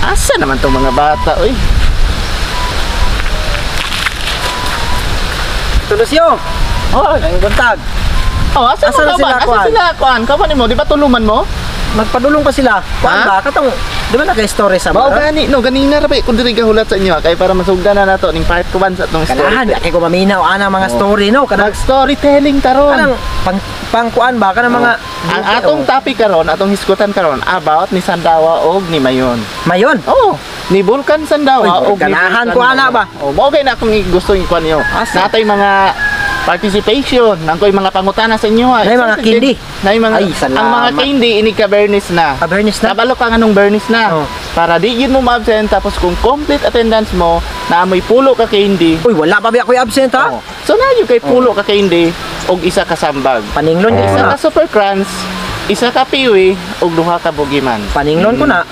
Asa naman tong mga bata, oy? Tulusyo. Oh, Ang buntag. oh, asa Asa na mo sila, kaban? Asa kuan? sila kuan? Kapan mo? Di ba tuluman mo? Magpadulong pa sila. Kuan Ha? ba katong di ba naka-story sa Mao mga? gani, no, ganina ra ba kun diri gahulat sa inyo kay para masugdan na nato ning part 1 sa atong Kanahan story. daki ko maminaw ana mga Oh. story no kanang Nag-storytelling karon. kanang pang kuan ba kanang mga Ang atong topic karon, atong hisgutan karon about ni Sandawa og ni Mayon. mayon. Oh, ni Vulcan Sandawa Uy, og ni ganahan Vulcan ko ana Mayon. ba? Oh, mao kay na akong gusto ikuan niyo. Asa? Natay mga participation, nang ko'y mga pangutana sa inyo. Nay mga kindi. Nay mga Ay, salamat. ang mga kindi ini ka Bernis na. Awareness na. Kabalo ka nga nung Bernis na. Oh. Para di yun mo ma-absent tapos kung complete attendance mo na amoy pulo ka kindi. Uy, wala pa ba ako absent ha? Oh. So na yun kay pulo ka kindi og isa ka sambag. Paninglon ko Isa na. ka super crunch, isa ka piwi og duha ka bugiman. Paninglon ko na.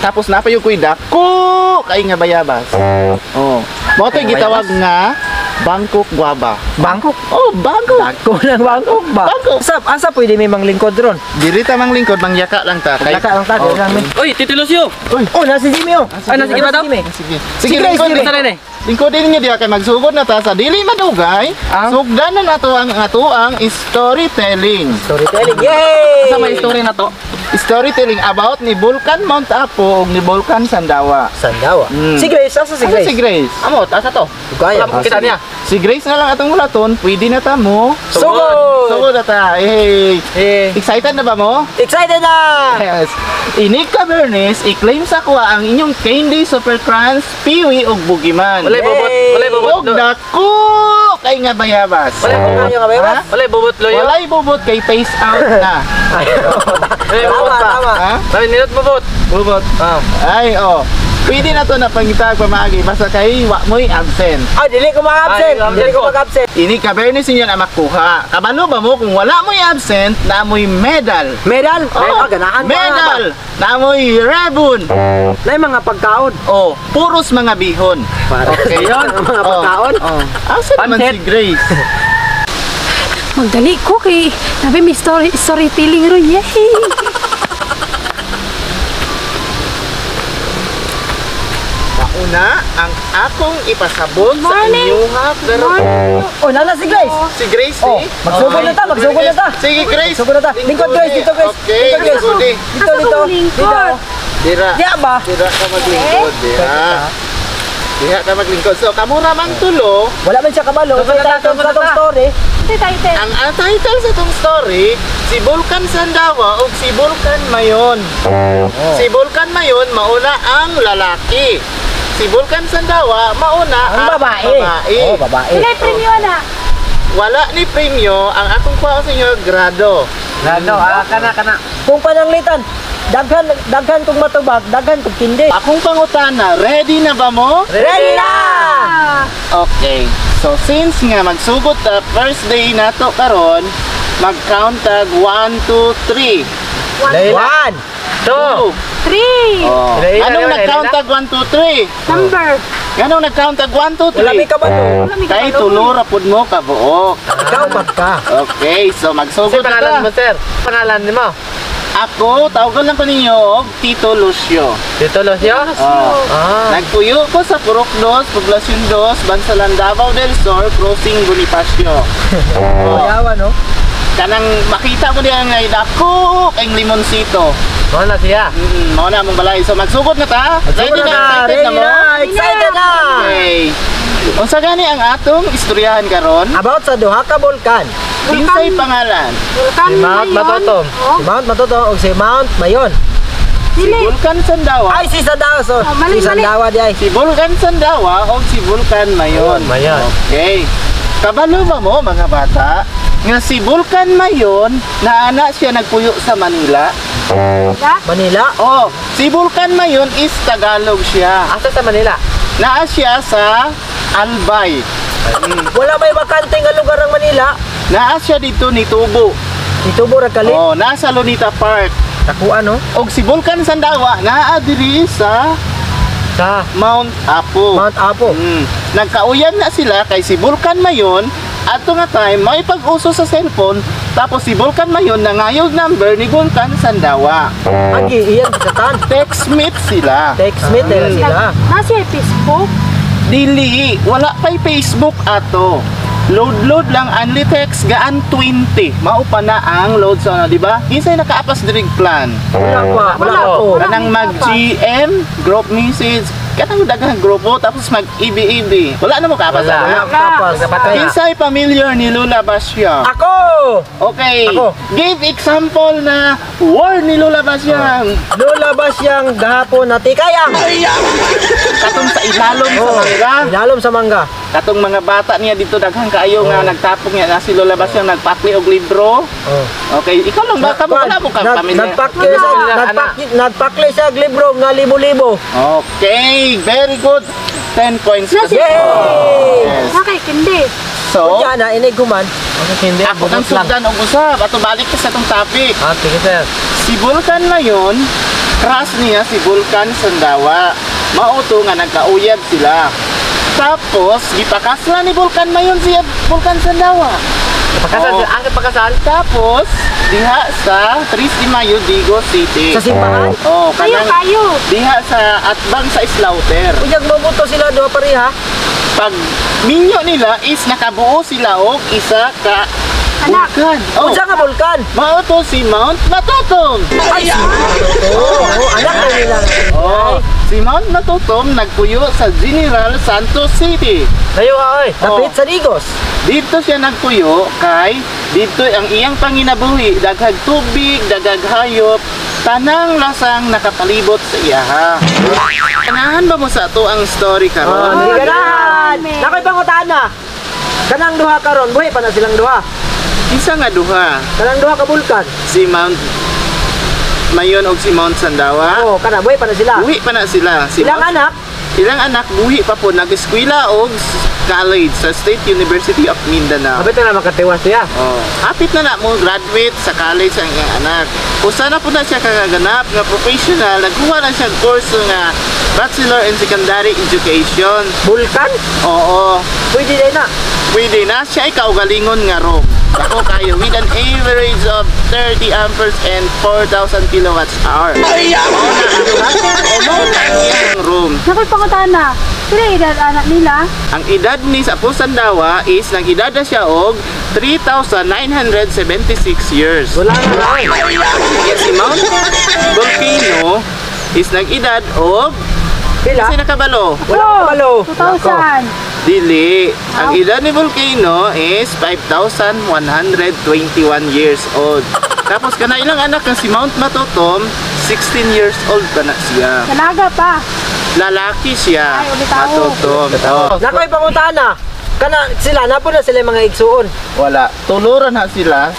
Tapos na pa yung kuy dako kay nga bayabas. Oh. Mo to'y gitawag nga Bangkok Guava. Bangkok. Oh, Bangkok. Dako ng Bangkok ba? Bangkok. Asa pwede may manglingkod ron? Diri ta mang lingkod mangyaka lang ta. Laka ang tago Oh. lang. Uy, Tito Lucio! Oh, nasi Jimmy oh. Ay, nasa iba daw? Jimmy. Sige. Sige, lingkod sige. Basta rin eh. Lingkod din niya diha kay magsugod na ta sa dili madugay. Sugdan na nato ang storytelling. Storytelling. Yay! Sa may story na to. Storytelling about ni Vulcan Mount Apo ug ni Vulcan Sandawa. Sandawa. Mm. Si Grace, asa si Ano Grace? si Grace? Amo, asa to? Gaya. Wala kita niya. Si Grace na lang atong mulaton, pwede na ta mo. Sugod! Sugod na ta. Hey. Eh, Excited na ba mo? excited na! Yes. Inig ka Bernes, i-claim sa kuha ang inyong Candy Super Crunch, Piwi ug Bugiman. Walay bobot, walay bobot. Og dako kay nga bayabas. Walay bobot. Ayaw nga ba, Bas? Walay bobot loyo. Walay bubot kay face out na. Walay Tama, bobot pa. tama. Ha? Sabi nilot bobot. Bubot. Ay, oh. Pwede na to na pangitag pamagi basta kay wa mo'y absent. Ah, dili ko mag-absent. Ay, Dili ko ko. mag-absent. Ini ka Bernes inyo na makuha. Kabalo ba mo kung wala mo'y absent na mo'y medal. Medal? Oh, Ah, ganahan ko medal na mo'y rebon. Na yung mga pagkaon. Oh, puros mga bihon. Okay, yun. Mga pagkaon. Oh. Asa naman Pansit. si Grace? Magdali ko kay nabi may storytelling ro. Yay! Mauna ang akong ipasabot sa Morning. inyo ha. Pero Oh, nana si Grace. si Grace Oh, eh. magsugod na ta, magsugod na ta. Sige Grace. Magsugod na ta. Lingkod Grace, dito Grace. Okay, Dito Grace. lingkod eh. Dito, Asa dito. ko lingkod? Dira. Diya ba? Dira ka maglingkod. Dira. Dira ka maglingkod. So, kamura mang tulo. Wala man siya kabalo. Susunod na, Sa susunod tong na. story. Title. Ang title sa itong story, si Vulcan Sandawa o si Vulcan Mayon. Si Vulcan Mayon, mauna ang lalaki. Si Vulcan Sandawa, mauna Ang babae. Oh, babae. Ilay premium na. Wala ni premyo, ang akong kuha sa inyo, grado. Nado, kana. Kung pananglitan, daghan kong matubag, daghan kong tindi. Akong pangutana, ready na ba mo? Ready na! Okay. So, since nga magsugod ta first day na to karon, mag-count tag 1, 2, 3. One. To. 3. Oh. Ilan, Anong ilan, nag-count ilan? tag 1, 2, 3? Number. Anong nag-count tag 1, 2, Wala may 3? kabalo. Kay tulo rapod mo kabuok. Ikaw magka. Okay, so Si magsugod pangalan mo, na ta. sir. Pangalan mo. Ako, tawagan lang ko ninyo og Tito Lucio. Tito Lucio? Oh. Ah. Nagpuyo ko sa Purok 2, Poblacion 2, Bansalan, Davao del Sur, Crossing Bonifacio. Yawa no? Kanang makita mo diyan nga idako kay limoncito. Mo na siya. Mao na mong balay. So magsugod na ta. Ready na, excited na mo? Excited na! Okay. Unsa gani ang atong istoryahan karon? About sa duha ka bulkan. Kinsay pangalan? Vulcan Si Mount Mayon. Matotom. Oh, Si Mount Matoto o si Mount Mayon. Si dili. Vulcan Sandawa. Ay, si Sandawa. So, Oh, mali, si Sandawa di ay. Si Vulcan Sandawa o si Vulcan Mayon. Mayon. Okay. Kabalo ba mo mga bata? Nga si Vulcan Mayon, naana siya nagpuyo sa Manila. Manila. Oh, si Vulcan Mayon is Tagalog siya. Asa sa Manila? Naa siya sa Albay. Wala may bakante nga lugar ng Manila. Naa siya dito ni Tubo. Dito mo kalit. Oh, nasa Lunita Park. Takuan no? Og si Vulcan Sandawa naa diri sa Sa Mount Apo. Mount Apo. Nagkauyan na sila kay si Vulcan Mayon ato nga time may pag-uso sa cellphone tapos si Vulcan mayon nangayog number ni Vulcan Sandawa. Agi, iyan kasatan. Textmate sila. Textmate nila sila. Nasa Facebook? Dili, wala pa'y Facebook ato. Load lang only text gaan 20. Mao pa na ang load sa di ba? Kinsay nakaapas dirig plan. Wala pa. Wala ko. Kanang mag GM, group message, kanang daghang grupo tapos mag EB. Wala na mo kaapas. Wala kapas. Kinsay familiar ni Lola Basya? Ako! Okay. Ako. Give example na word ni Lola Basya. Lola ba siyang gahapon na tikayang? Katong sa ilalom sa mangga. Ilalom sa mangga. Katong mga bata niya dito daghang kaayo nga nagtapong niya na si Lola Basya nagpakli og libro. Oh. Okay, ikaw lang ba kamo wala mo ka pamilya? Nagpakli siya og libro nga libo-libo. Okay, very good. 10 points. Yes, Yay! Yes. Nakikindi. So, Kaya na inig kuman. Hindi, ako nang sugdan og usab. Ato balik ka sa tong topic. Ah, sige sir. Si Vulcan ngayon, crush niya si Vulcan Sandawa. Mauto nga nagkauyab sila. Tapos, gipakasla ni Vulcan mayon si Vulcan Sandawa. Pakasal, Oh. ang pakasal. Tapos, diha sa 3 de Mayo, Digo City. Sa simbahan. Oh, Kayo. diha sa Atbang sa Slaughter. Unyag mabuto sila duha pareha. Pag minyo nila is nakabuo sila og isa ka Anak. Vulcan. Oh, Unsa nga Vulcan? mao to si Mount Matutom. Anak na nila. Oh, si Mount Matutom nagpuyo sa General Santos City. Layo ka, oy. Dapit sa Digos. Dito siya nagpuyo kay dito ang iyang panginabuhi, daghag tubig, daghag hayop, tanang lasang nakapalibot sa iyaha. Kanahan ba mo sa ato ang story karon? Hindi ganahan. dami. Nakoy pangutana. Kanang duha karon, buhi pa na silang duha. Isa nga duha, Kanang duha ka Vulcan. si Mount Mayon og si Mount Sandawa. Oh, kana buhi pa na sila. Buhi pa na sila. Si Ilang Mount- anak? Ilang anak buhi pa po nag-eskwela og college sa State University of Mindanao. Kapit na makatiwas siya. Oh, hapit na mo graduate sa college ang iyang anak. Usa na po na siya kagaganap nga professional, nagkuha na siya kurso nga Bachelor in Secondary Education. Vulcan? Oo, Pwede din na. pwede na siya ay kaugalingon nga room. Ako kayo with an average of 30 amperes and 4,000 kilowatts hour. Mao na ang iyang room. Nakoy pangutana. Sila edad anak nila? Ang edad ni sa Pusandawa is nang edad na siya og 3,976 years. Wala na lang. Kaya si Mount Volcano is nag-edad og Pila? kasi nakabalo. Wala ka malo. 2,000. Dili. Ang edad ni Volcano is 5,121 years old. Tapos kana ilang anak ng si Mount Matutom, 16 years old pa na siya. Dalaga pa. Lalaki siya. Ay, ulitaw. Matutom. Oh. Nakoy pangutana. Kana sila na po na sila mga igsuon. Wala. Tuluran na sila.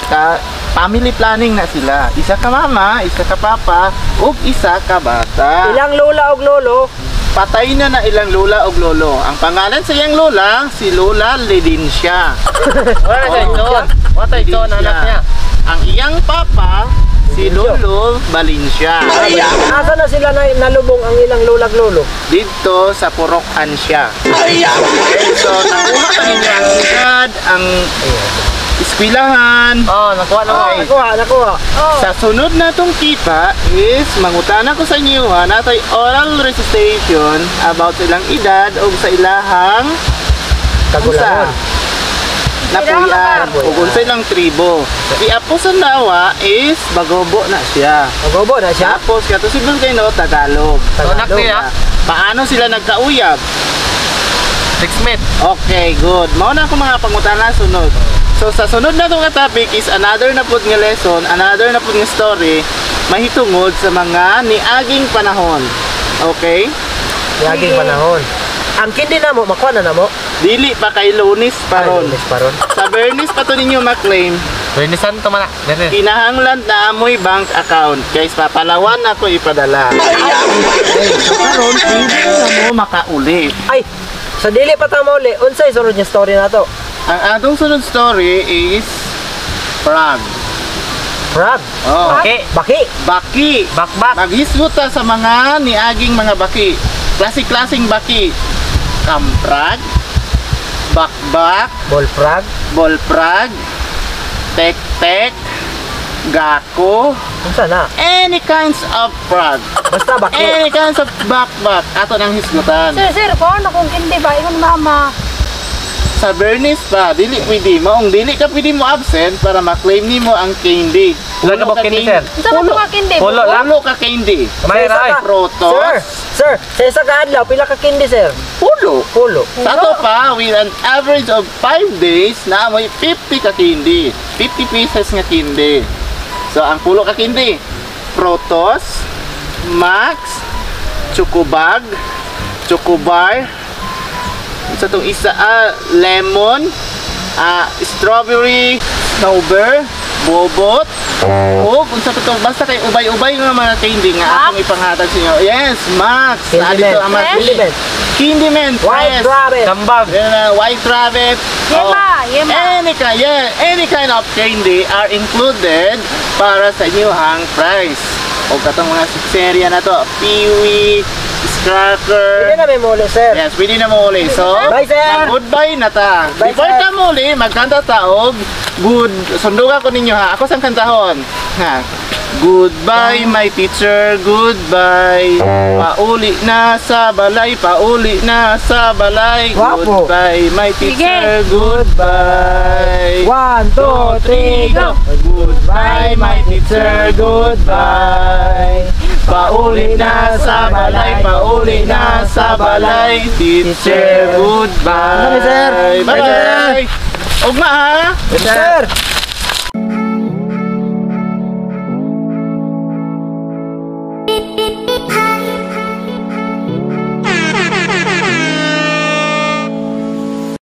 Family planning na sila. Isa ka mama, isa ka papa, ug isa ka bata. Ilang lola og lolo. Patay na na ilang lola o lolo. Ang pangalan sa iyang lola, si Lola Ledincia. Wala siya itoon. Wala itoon anak niya. Ang iyang papa, si Lolo Valencia. Asa na sila na nalubong ang ilang lola ag lolo? Dito sa Purokan siya. Okay, so nakuha pa ninyo ang edad, ang eskwelahan. Oh, nakuha na mo. Okay. Nakuha. Sa sunod na itong kita is mangutana ko sa inyo ha, natay oral recitation about sa ilang edad o sa ilahang Kagulangon. napuyan o kung sa ilang tribo. Si Apo Sandawa is Bagobo na siya. Magobo na siya. Tapos kato si Volcano Tagalog. So, anak niya. Paano sila nagkauyab? 6 mate. Okay, good. Mao na ako mga pangutana sunod. So sa sunod na itong topic is another na pud nga lesson, another na pud nga story mahitungod sa mga niaging panahon. Okay? Yaging panahon. Ang kindi na mo, makuha na mo. Dili pa kay Lunis paron. Lunes paron. Sa Bernis pa to ninyo maklaim, Bernisan to man. Bernis. kinahanglan na amoy bank account. Guys, papalawan ako ipadala. Okay, so karon hindi na mo makauli. Ay, sa dili pa ta mauli, unsay sunod nga story na to? Ang atong sunod story is Prague. Frog. Oh. Okay. Baki. Baki. Bakbak. Maghisgot ta sa mga niaging mga baki. Klasik-klasing baki. Kamprag, bakbak, Bullfrog. bullfrog, tek-tek, gako, Unsa na? any kinds of frog. Basta bakit. Any kinds of bakbak ato nang hisgutan. Sir, kung ano kung hindi ba? Ingon mama. Sa Bernice pa, dili pwede maong dili ka pwede mo absent para ma-claim nimo ang candy. Wala ka ba candy, sir? Unsa man mga kindi? Pulo lang. Pulo ka candy. May Sa isa ray. ka- Protos. Sir, sa isa ka adlaw pila ka kindi, sir? Pulo. Pulo. Sa to pa, with an average of 5 days, na may 50 ka candy. 50 pieces nga candy. So, ang pulo ka candy, Protos, Max, Chocobag, Chocobar, sa itong isa, lemon, strawberry, snowbird, bobot, o kung sa ito, basta kay ubay-ubay nga mga candy nga akong ipanghatag sa inyo. Yes, Max! Dito ang mga Candyman. Candyman, White fresh. rabbit. Tambag. White rabbit. Yema. Any kind of candy are included para sa inyong price. O katong mga serya na to, Peewee, Cracker. Pwede na may muli, sir. Yes, pwede na mo uli. So, Bye, sir. goodbye na ta. Bye, Before sir. ka mo uli, magkanta ta og good. Sundugan ko ninyo ha. Ako sang kantahon. Ha. Goodbye, my teacher. Goodbye. Pauli na sa balay. Pauli na sa balay. Wapo. Goodbye, my teacher. Goodbye. 1, 2, 3, go! Goodbye, my teacher. Goodbye. Pauli na sa balay. Pauli na sa balay. Teacher, goodbye. Bye, sir. Bye-bye. Ugma ha. Sir!